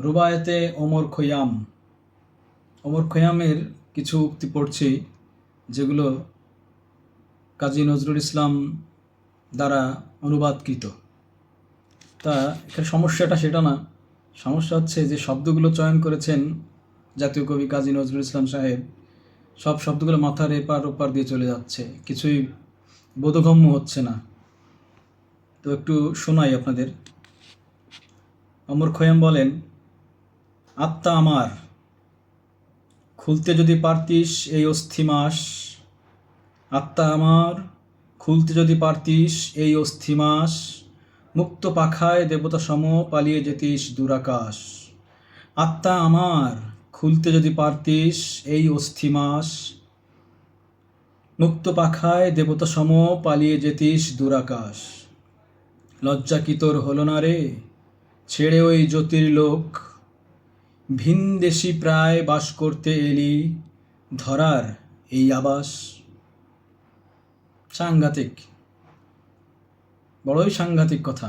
রুবায়েতে ওমর খৈয়াম। ওমর খৈয়ামের কিছু উক্তি পড়ছি, যেগুলো কাজী নজরুল ইসলাম দ্বারা অনুবাদকৃত। তা এখানে সমস্যাটা সেটা না, সমস্যা হচ্ছে যে শব্দগুলো চয়ন করেছেন জাতীয় কবি কাজী নজরুল ইসলাম সাহেব, সব শব্দগুলো মাথার এপার ওপার দিয়ে চলে যাচ্ছে, কিছুই বোধগম্য হচ্ছে না। তো একটু শোনাই আপনাদের। ওমর খৈয়াম বলেন, আত্মা আমার, খুলতে যদি পারতিস এই অস্থিমাস। আত্মা আমার, খুলতে যদি পারতিস এই অস্থিমাস। মুক্ত পাখায় দেবতা সম পালিয়ে যেতিস দুরাকাশ। আত্মা আমার, খুলতে যদি পারতিস এই অস্থিমাস। মুক্ত পাখায় দেবতা সম পালিয়ে যেতিস দুরাকাশ। লজ্জা কি তোর হলো না রে, ছেড়ে ওই জ্যোতির্লোক। ভিনদেশি প্রায় বাস করতে এলি, ধরার এই আবাস। সাংঘাতিক, বড়ই সাংঘাতিক কথা।